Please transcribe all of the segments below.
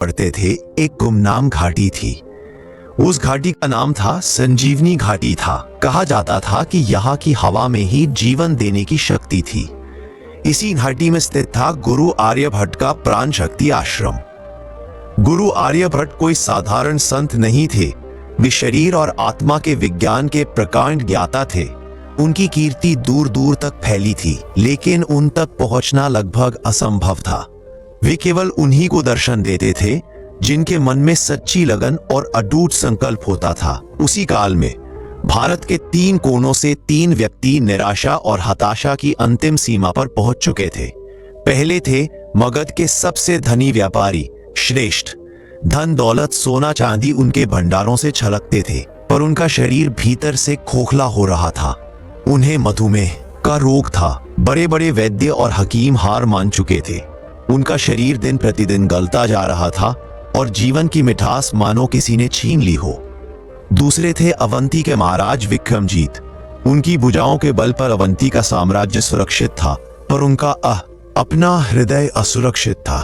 पड़ते थे, एक गुमनाम घाटी थी। उस घाटी का नाम था संजीवनी घाटी था। कहा जाता था कि यहाँ की हवा में ही जीवन देने की शक्ति थी। इसी घाटी में स्थित था गुरु आर्यभट्ट का प्राण शक्ति आश्रम। गुरु आर्यभट्ट कोई साधारण संत नहीं थे। वे शरीर और आत्मा के विज्ञान के प्रकांड ज्ञाता थे। उनकी कीर्ति दूर दूर तक फैली थी, लेकिन उन तक पहुंचना लगभग असंभव था। वे केवल उन्हीं को दर्शन देते थे जिनके मन में सच्ची लगन और अटूट संकल्प होता था। उसी काल में भारत के 3 कोनों से 3 व्यक्ति निराशा और हताशा की अंतिम सीमा पर पहुंच चुके थे। पहले थे मगध के सबसे धनी व्यापारी श्रेष्ठ। धन दौलत सोना चांदी उनके भंडारों से छलकते थे, पर उनका शरीर भीतर से खोखला हो रहा था। उन्हें मधुमेह का रोग था। बड़े बड़े वैद्य और हकीम हार मान चुके थे। उनका शरीर दिन प्रतिदिन गलता जा रहा था और जीवन की मिठास मानो किसी ने छीन ली हो। दूसरे थे अवंती के महाराज विक्रमजीत। उनकी भुजाओं के बल पर अवंती का साम्राज्य सुरक्षित था, पर उनका अपना हृदय असुरक्षित था।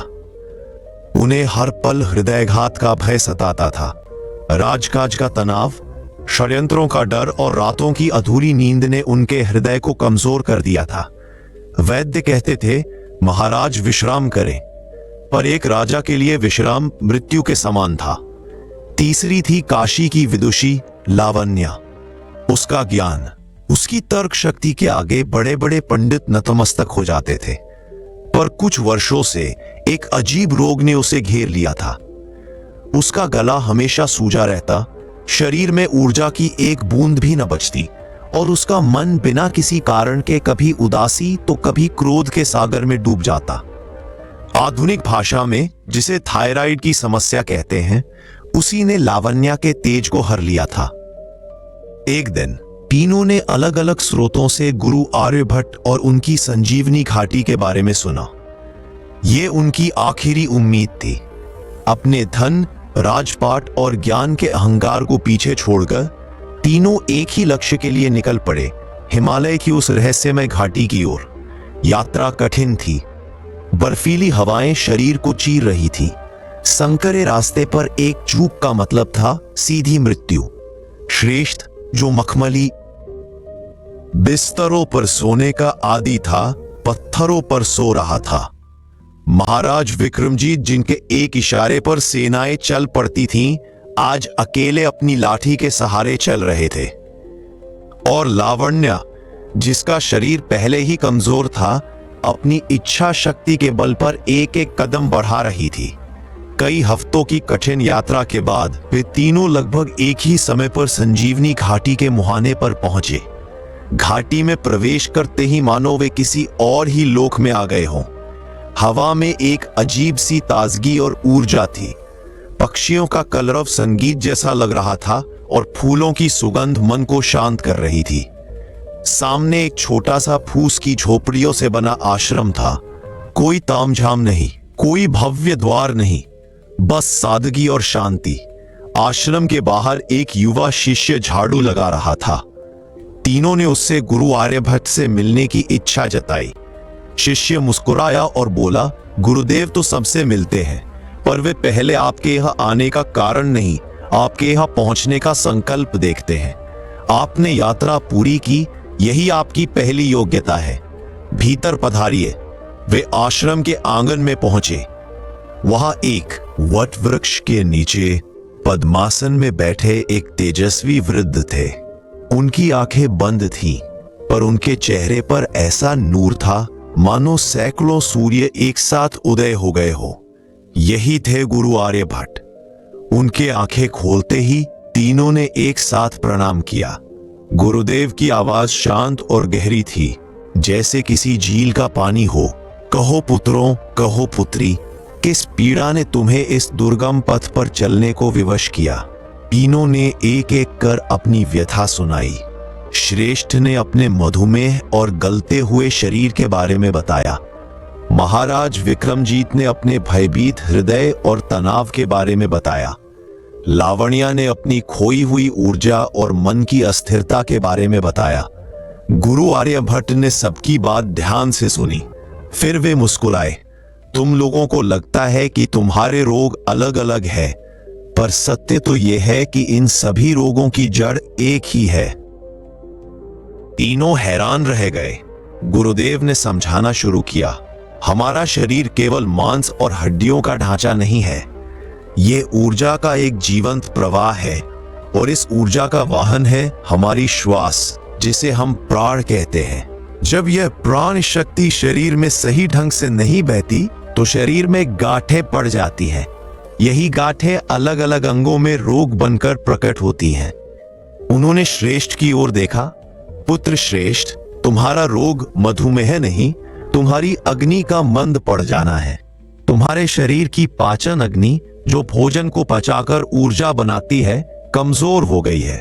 उन्हें हर पल हृदयघात का भय सताता था। राजकाज का तनाव, षड्यंत्रों का डर और रातों की अधूरी नींद ने उनके हृदय को कमजोर कर दिया था। वैद्य कहते थे, महाराज विश्राम करें, पर एक राजा के लिए विश्राम मृत्यु के समान था। तीसरी थी काशी की विदुषी लावण्या। उसका ज्ञान, उसकी तर्क शक्ति के आगे बड़े बड़े पंडित नतमस्तक हो जाते थे। पर कुछ वर्षों से एक अजीब रोग ने उसे घेर लिया था। उसका गला हमेशा सूजा रहता, शरीर में ऊर्जा की एक बूंद भी न बचती और उसका मन बिना किसी कारण के कभी उदासी तो कभी क्रोध के सागर में डूब जाता। आधुनिक भाषा में जिसे थायराइड की समस्या कहते हैं, उसी ने लावण्या के तेज को हर लिया था। एक दिन तीनों ने अलग अलग स्रोतों से गुरु आर्यभट्ट और उनकी संजीवनी घाटी के बारे में सुना। ये उनकी आखिरी उम्मीद थी। अपने धन, राजपाट और ज्ञान के अहंकार को पीछे छोड़कर तीनों एक ही लक्ष्य के लिए निकल पड़े, हिमालय की उस रहस्यमय घाटी की ओर। यात्रा कठिन थी। बर्फीली हवाएं शरीर को चीर रही थी। संकरे रास्ते पर एक चूक का मतलब था सीधी मृत्यु। श्रेष्ठ, जो मखमली बिस्तरों पर सोने का आदी था, पत्थरों पर सो रहा था। महाराज विक्रमजीत, जिनके एक इशारे पर सेनाएं चल पड़ती थीं, आज अकेले अपनी लाठी के सहारे चल रहे थे। और लावण्या, जिसका शरीर पहले ही कमजोर था, अपनी इच्छा शक्ति के बल पर एक एक कदम बढ़ा रही थी। कई हफ्तों की कठिन यात्रा के बाद वे तीनों लगभग एक ही समय पर संजीवनी घाटी के मुहाने पर पहुंचे। घाटी में प्रवेश करते ही मानो वे किसी और ही लोक में आ गए हों। हवा में एक अजीब सी ताजगी और ऊर्जा थी। पक्षियों का कलरव संगीत जैसा लग रहा था और फूलों की सुगंध मन को शांत कर रही थी। सामने एक छोटा सा फूस की झोपड़ियों से बना आश्रम था। कोई तामझाम नहीं, कोई भव्य द्वार नहीं, बस सादगी और शांति। आश्रम के बाहर एक युवा शिष्य झाड़ू लगा रहा था। तीनों ने उससे गुरु आर्यभट्ट से मिलने की इच्छा जताई। शिष्य मुस्कुराया और बोला, गुरुदेव तो सबसे मिलते हैं, पर वे पहले आपके यहाँ आने का कारण नहीं, आपके यहाँ पहुंचने का संकल्प देखते हैं। आपने यात्रा पूरी की, यही आपकी पहली योग्यता है। भीतर पधारिए। वे आश्रम के आंगन में पहुंचे। वहां एक वट वृक्ष के नीचे पद्मासन में बैठे एक तेजस्वी वृद्ध थे। उनकी आंखें बंद थीं, पर उनके चेहरे पर ऐसा नूर था मानो सैकड़ों सूर्य एक साथ उदय हो गए हो। यही थे गुरु आर्यभट्ट। उनके आंखें खोलते ही तीनों ने एक साथ प्रणाम किया। गुरुदेव की आवाज शांत और गहरी थी, जैसे किसी झील का पानी हो। कहो पुत्रों, कहो पुत्री, किस पीड़ा ने तुम्हें इस दुर्गम पथ पर चलने को विवश किया? तीनों ने एक एक कर अपनी व्यथा सुनाई। श्रेष्ठ ने अपने मधुमेह और गलते हुए शरीर के बारे में बताया। महाराज विक्रमजीत ने अपने भयभीत हृदय और तनाव के बारे में बताया। लावण्या ने अपनी खोई हुई ऊर्जा और मन की अस्थिरता के बारे में बताया। गुरु आर्यभट्ट ने सबकी बात ध्यान से सुनी। फिर वे मुस्कुराए। तुम लोगों को लगता है कि तुम्हारे रोग अलग अलग है, पर सत्य तो यह है कि इन सभी रोगों की जड़ एक ही है। तीनों हैरान रह गए। गुरुदेव ने समझाना शुरू किया, हमारा शरीर केवल मांस और हड्डियों का ढांचा नहीं है, ये ऊर्जा का एक जीवंत प्रवाह है, और इस ऊर्जा का वाहन है हमारी श्वास, जिसे हम प्राण कहते हैं। जब यह प्राण शक्ति शरीर में सही ढंग से नहीं बहती तो शरीर में गांठें पड़ जाती हैं। यही गांठें अलग अलग अंगों में रोग बनकर प्रकट होती हैं। उन्होंने श्रेष्ठ की ओर देखा। पुत्र श्रेष्ठ, तुम्हारा रोग मधुमेह नहीं, तुम्हारी अग्नि का मंद पड़ जाना है। तुम्हारे शरीर की पाचन अग्नि, जो भोजन को पचाकर ऊर्जा बनाती है, कमजोर हो गई है।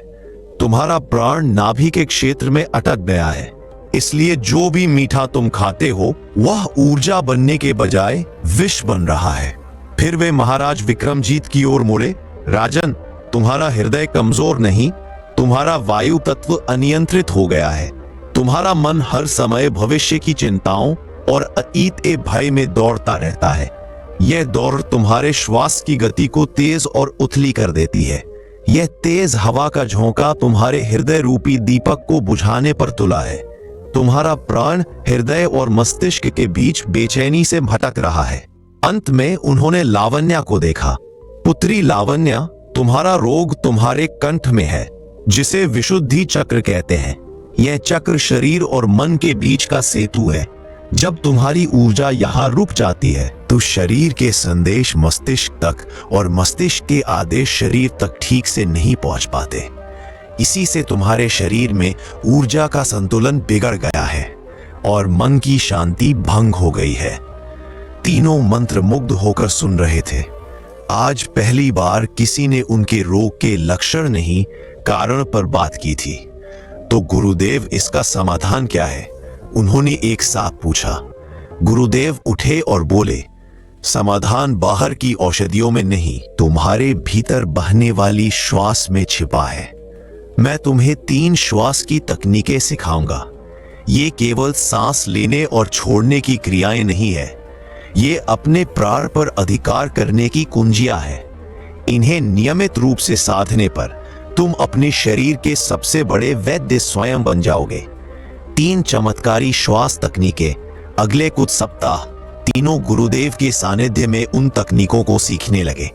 तुम्हारा प्राण नाभि के क्षेत्र में अटक गया है, इसलिए जो भी मीठा तुम खाते हो वह ऊर्जा बनने के बजाय विष बन रहा है। फिर वे महाराज विक्रमजीत की ओर मुड़े। राजन, तुम्हारा हृदय कमजोर नहीं, तुम्हारा वायु तत्व अनियंत्रित हो गया है। तुम्हारा मन हर समय भविष्य की चिंताओं और अतीत के भय में दौड़ता रहता है। यह दौड़ तुम्हारे श्वास की गति को तेज और उथली कर देती है। यह तेज हवा का झोंका तुम्हारे हृदय रूपी दीपक को बुझाने पर तुला है। तुम्हारा प्राण हृदय और मस्तिष्क के बीच बेचैनी से भटक रहा है। अंत में उन्होंने लावण्या को देखा। पुत्री लावण्या, तुम्हारा रोग तुम्हारे कंठ में है, जिसे विशुद्धि चक्र कहते हैं। यह चक्र शरीर और मन के बीच का सेतु है। जब तुम्हारी ऊर्जा यहाँ रुक जाती है तो शरीर के संदेश मस्तिष्क तक और मस्तिष्क के आदेश शरीर तक ठीक से नहीं पहुंच पाते। इसी से तुम्हारे शरीर में ऊर्जा का संतुलन बिगड़ गया है और मन की शांति भंग हो गई है। तीनों मंत्रमुग्ध होकर सुन रहे थे। आज पहली बार किसी ने उनके रोग के लक्षण नहीं, कारण पर बात की थी। तो गुरुदेव, इसका समाधान क्या है? उन्होंने एक साथ पूछा। गुरुदेव उठे और बोले, समाधान बाहर की औषधियों में नहीं, तुम्हारे भीतर बहने वाली श्वास में छिपा है। मैं तुम्हें 3 श्वास की तकनीकें सिखाऊंगा। ये केवल सांस लेने और छोड़ने की क्रियाएं नहीं है, ये अपने प्राण पर अधिकार करने की कुंजियां है। इन्हें नियमित रूप से साधने पर तुम अपने शरीर के सबसे बड़े वैद्य स्वयं बन जाओगे। 3 चमत्कारी श्वास तकनीकें। अगले कुछ सप्ताह तीनों गुरुदेव के सानिध्य में उन तकनीकों को सीखने लगे।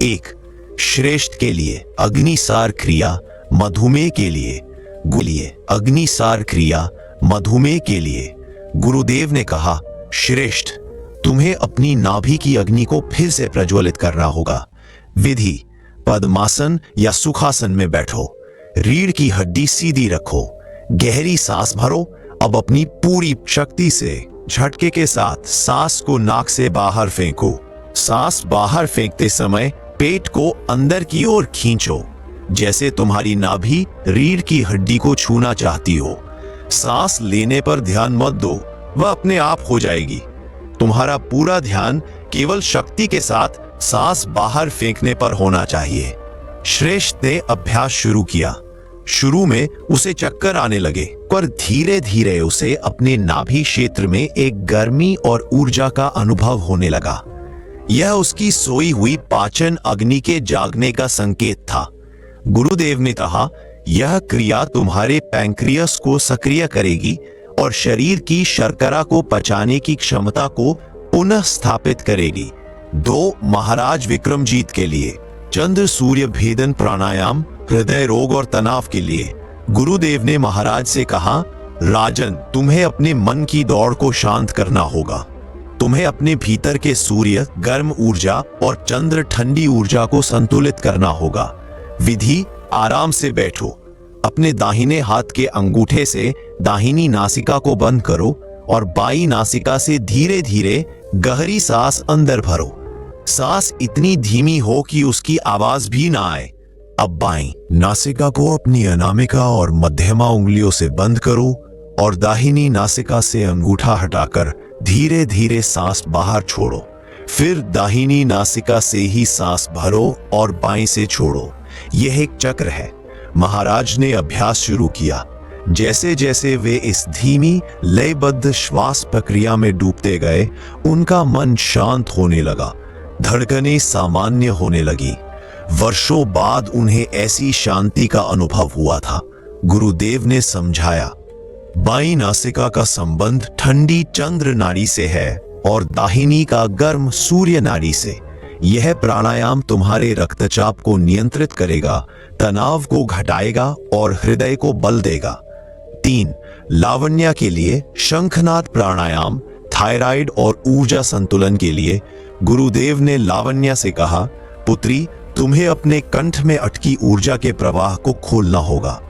1. श्रेष्ठ के लिए अग्निसार क्रिया, मधुमेह के लिए गुलिये। अग्निसार क्रिया मधुमेह के लिए गुरुदेव ने कहा, श्रेष्ठ, तुम्हें अपनी नाभि की अग्नि को फिर से प्रज्वलित करना होगा। विधि: पद्मासन या सुखासन में बैठो, रीढ़ की हड्डी सीधी रखो, गहरी सांस भरो। अब अपनी पूरी शक्ति से झटके के साथ सांस को नाक से बाहर फेंको। सांस बाहर फेंकते समय पेट को अंदर की ओर खींचो, जैसे तुम्हारी नाभि रीढ़ की हड्डी को छूना चाहती हो। सांस लेने पर ध्यान मत दो, वह अपने आप हो जाएगी। तुम्हारा पूरा ध्यान केवल शक्ति के साथ सांस बाहर फेंकने पर होना चाहिए। श्रेष्ठ ने अभ्यास शुरू किया। शुरू में उसे चक्कर आने लगे, पर धीरे धीरे उसे अपने नाभि क्षेत्र में एक गर्मी और ऊर्जा का अनुभव होने लगा। यह उसकी सोई हुई पाचन अग्नि के जागने का संकेत था। गुरुदेव ने कहा, यह क्रिया तुम्हारे पैंक्रियास को सक्रिय करेगी और शरीर की शर्करा को पचाने की क्षमता को पुनः स्थापित करेगी। 2. महाराज विक्रमजीत के लिए चंद्र सूर्य भेदन प्राणायाम, हृदय रोग और तनाव के लिए गुरुदेव ने महाराज से कहा, राजन, तुम्हें अपने मन की दौड़ को शांत करना होगा। तुम्हें अपने भीतर के सूर्य गर्म ऊर्जा और चंद्र ठंडी ऊर्जा को संतुलित करना होगा। विधि: आराम से बैठो, अपने दाहिने हाथ के अंगूठे से दाहिनी नासिका को बंद करो और बाईं नासिका से धीरे धीरे गहरी सांस अंदर भरो। सांस इतनी धीमी हो कि उसकी आवाज भी ना आए। अब बाईं नासिका को अपनी अनामिका और मध्यमा उंगलियों से बंद करो और दाहिनी नासिका से अंगूठा हटाकर धीरे धीरे सांस बाहर छोड़ो। फिर दाहिनी नासिका से ही सांस भरो और बाईं से छोड़ो। यह एक चक्र है। महाराज ने अभ्यास शुरू किया। जैसे जैसे वे इस धीमी लयबद्ध श्वास प्रक्रिया में डूबते गए, उनका मन शांत होने लगा, धड़कनें सामान्य होने लगी। वर्षों बाद उन्हें ऐसी शांति का अनुभव हुआ था। गुरुदेव ने समझाया, बाईं नासिका का संबंध ठंडी चंद्र नाड़ी से है और दाहिनी का गर्म सूर्य नाड़ी से। यह प्राणायाम तुम्हारे रक्तचाप को नियंत्रित करेगा, तनाव को घटाएगा और हृदय को बल देगा। 3. लावण्या के लिए शंखनाद प्राणायाम, थायराइड और ऊर्जा संतुलन के लिए गुरुदेव ने लावण्या से कहा, पुत्री, तुम्हें अपने कंठ में अटकी ऊर्जा के प्रवाह को खोलना होगा।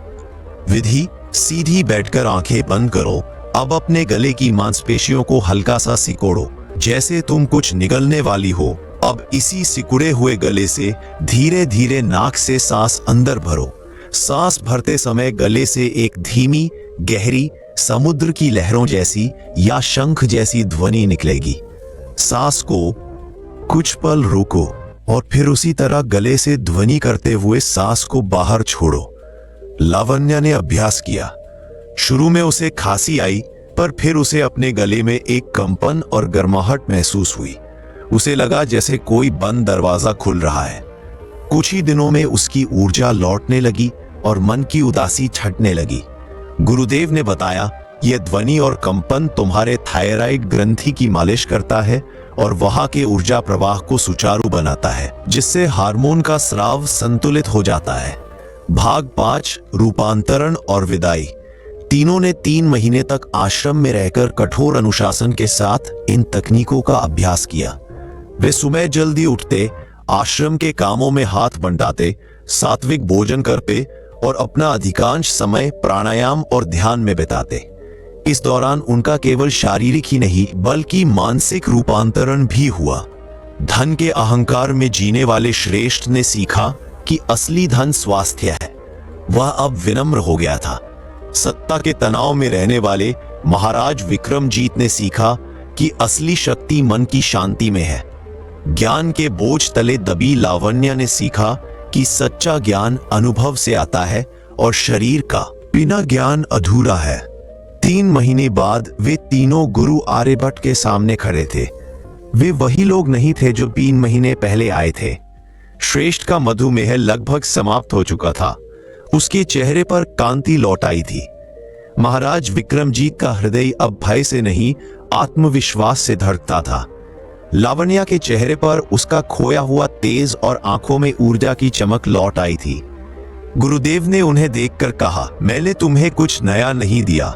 विधि: सीधी बैठकर आंखें बंद करो। अब अपने गले की मांसपेशियों को हल्का सा सिकोड़ो, जैसे तुम कुछ निगलने वाली हो। अब इसी सिकुड़े हुए गले से धीरे धीरे नाक से सांस अंदर भरो। सांस भरते समय गले से एक धीमी, गहरी, समुद्र की लहरों जैसी या शंख जैसी ध्वनि निकलेगी। सांस को कुछ पल रोको और फिर उसी तरह गले से ध्वनि करते हुए सांस को बाहर छोड़ो। लावण्या ने अभ्यास किया। शुरू में उसे खांसी आई, पर फिर उसे अपने गले में एक कंपन और गर्माहट महसूस हुई। उसे लगा जैसे कोई बंद दरवाजा खुल रहा है। कुछ ही दिनों में उसकी ऊर्जा लौटने लगी और मन की उदासी छटने लगी। गुरुदेव ने बताया, यह ध्वनि और कंपन तुम्हारे थायराइड ग्रंथि की मालिश करता है और वहां के ऊर्जा प्रवाह को सुचारू बनाता है, जिससे हार्मोन का स्राव संतुलित हो जाता है। भाग 5: रूपांतरण और विदाई। तीनों ने 3 महीने तक आश्रम में रहकर कठोर अनुशासन के साथ इन तकनीकों का अभ्यास किया। वे सुबह जल्दी उठते, आश्रम के कामों में हाथ बंटाते, सात्विक भोजन करते और अपना अधिकांश समय प्राणायाम और ध्यान में बिताते। इस दौरान उनका केवल शारीरिक ही नहीं बल्कि मानसिक रूपांतरण भी हुआ। धन के अहंकार में जीने वाले श्रेष्ठ ने सीखा कि असली धन स्वास्थ्य है। वह अब विनम्र हो गया था। सत्ता के तनाव में रहने वाले महाराज विक्रमजीत ने सीखा कि असली शक्ति मन की शांति में है। ज्ञान के बोझ तले दबी लावण्या ने सीखा कि सच्चा ज्ञान अनुभव से आता है और शरीर का बिना ज्ञान अधूरा है। 3 महीने बाद वे तीनों गुरु आर्यभट्ट के सामने खड़े थे। वे वही लोग नहीं थे जो 3 महीने पहले आए थे। श्रेष्ठ का मधुमेह लगभग समाप्त हो चुका था। उसके चेहरे पर कांति लौट आई थी। महाराज विक्रमजीत का हृदय अब भय से नहीं, आत्मविश्वास से धड़कता था। लावण्या के चेहरे पर उसका खोया हुआ तेज और आंखों में ऊर्जा की चमक लौट आई थी। गुरुदेव ने उन्हें देखकर कहा, मैंने तुम्हें कुछ नया नहीं दिया,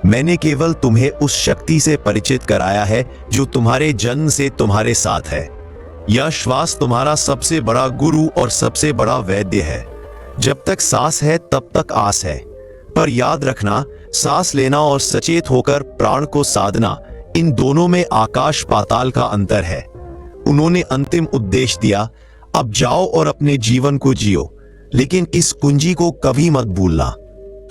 मैंने केवल तुम्हें उस शक्ति से परिचित कराया है जो तुम्हारे जन्म से तुम्हारे साथ है। यह श्वास तुम्हारा सबसे बड़ा गुरु और सबसे बड़ा वैद्य है। जब तक सांस है तब तक आस है, पर याद रखना, सांस लेना और सचेत होकर प्राण को साधना, इन दोनों में आकाश पाताल का अंतर है। उन्होंने अंतिम उद्देश्य दिया, अब जाओ और अपने जीवन को जियो, लेकिन इस कुंजी को कभी मत भूलना।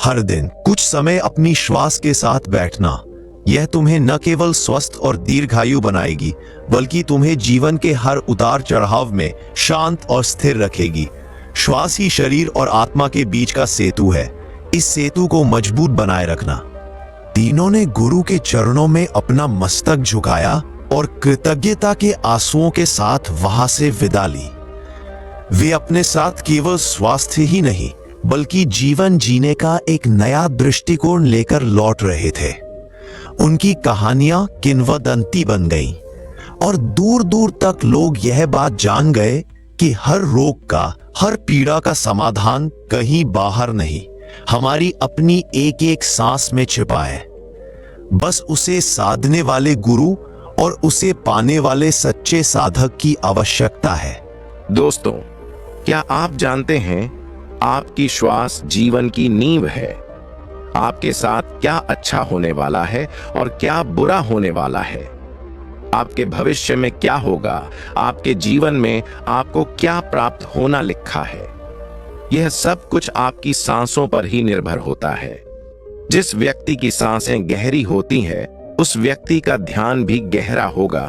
हर दिन कुछ समय अपनी श्वास के साथ बैठना। यह तुम्हें न केवल स्वस्थ और दीर्घायु बनाएगी, बल्कि तुम्हें जीवन के हर उतार चढ़ाव में शांत और स्थिर रखेगी। श्वास ही शरीर और आत्मा के बीच का सेतु है। इस सेतु को मजबूत बनाए रखना। तीनों ने गुरु के चरणों में अपना मस्तक झुकाया और कृतज्ञता के आंसुओं के साथ वहां से विदा ली। वे अपने साथ केवल स्वास्थ्य ही नहीं, बल्कि जीवन जीने का एक नया दृष्टिकोण लेकर लौट रहे थे। उनकी कहानियां किंवदंती बन गईं और दूर दूर तक लोग यह बात जान गए कि हर रोग का, हर पीड़ा का समाधान कहीं बाहर नहीं, हमारी अपनी एक एक सांस में छिपा है। बस उसे साधने वाले गुरु और उसे पाने वाले सच्चे साधक की आवश्यकता है। दोस्तों, क्या आप जानते हैं, आपकी श्वास जीवन की नींव है। आपके साथ क्या अच्छा होने वाला है और क्या बुरा होने वाला है, आपके भविष्य में क्या होगा, आपके जीवन में आपको क्या प्राप्त होना लिखा है, यह सब कुछ आपकी सांसों पर ही निर्भर होता है। जिस व्यक्ति की सांसें गहरी होती हैं, उस व्यक्ति का ध्यान भी गहरा होगा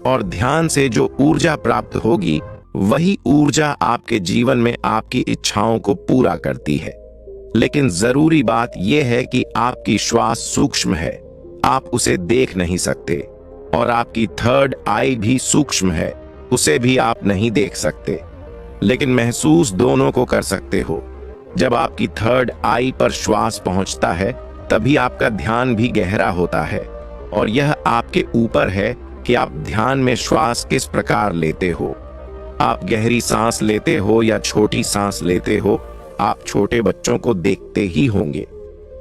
और ध्यान से जो ऊर्जा प्राप्त होगी, वही ऊर्जा आपके जीवन में आपकी इच्छाओं को पूरा करती है। लेकिन जरूरी बात यह है कि आपकी श्वास सूक्ष्म है, आप उसे देख नहीं सकते, और आपकी थर्ड आई भी सूक्ष्म है, उसे भी आप नहीं देख सकते, लेकिन महसूस दोनों को कर सकते हो। जब आपकी थर्ड आई पर श्वास पहुंचता है तभी आपका ध्यान भी गहरा होता है, और यह आपके ऊपर है कि आप ध्यान में श्वास किस प्रकार लेते हो। आप गहरी सांस लेते हो या छोटी सांस लेते हो, आप छोटे बच्चों को देखते ही होंगे।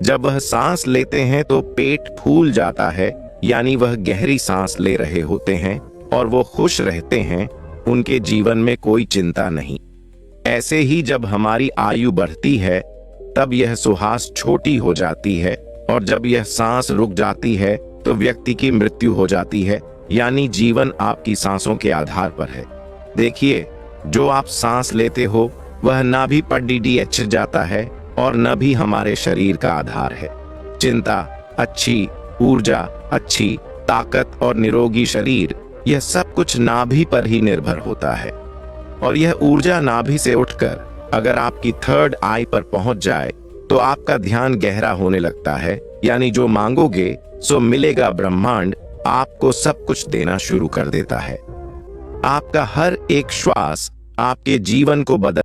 जब वह सांस लेते हैं तो पेट फूल जाता है, यानी वह गहरी सांस ले रहे होते हैं और वो खुश रहते हैं, उनके जीवन में कोई चिंता नहीं। ऐसे ही जब हमारी आयु बढ़ती है तब यह सुहास छोटी हो जाती है, और जब यह सांस रुक जाती है तो व्यक्ति की मृत्यु हो जाती है, यानी जीवन आपकी सांसों के आधार पर है। देखिए, जो आप सांस लेते हो वह ना भी पर DDH जाता है और न भी हमारे शरीर का आधार है। चिंता अच्छी, ऊर्जा अच्छी, ताकत और निरोगी शरीर, यह सब कुछ नाभि पर ही निर्भर होता है। और यह ऊर्जा नाभि से उठकर अगर आपकी थर्ड आई पर पहुंच जाए तो आपका ध्यान गहरा होने लगता है, यानी जो मांगोगे सो मिलेगा। ब्रह्मांड आपको सब कुछ देना शुरू कर देता है। आपका हर एक श्वास आपके जीवन को बदल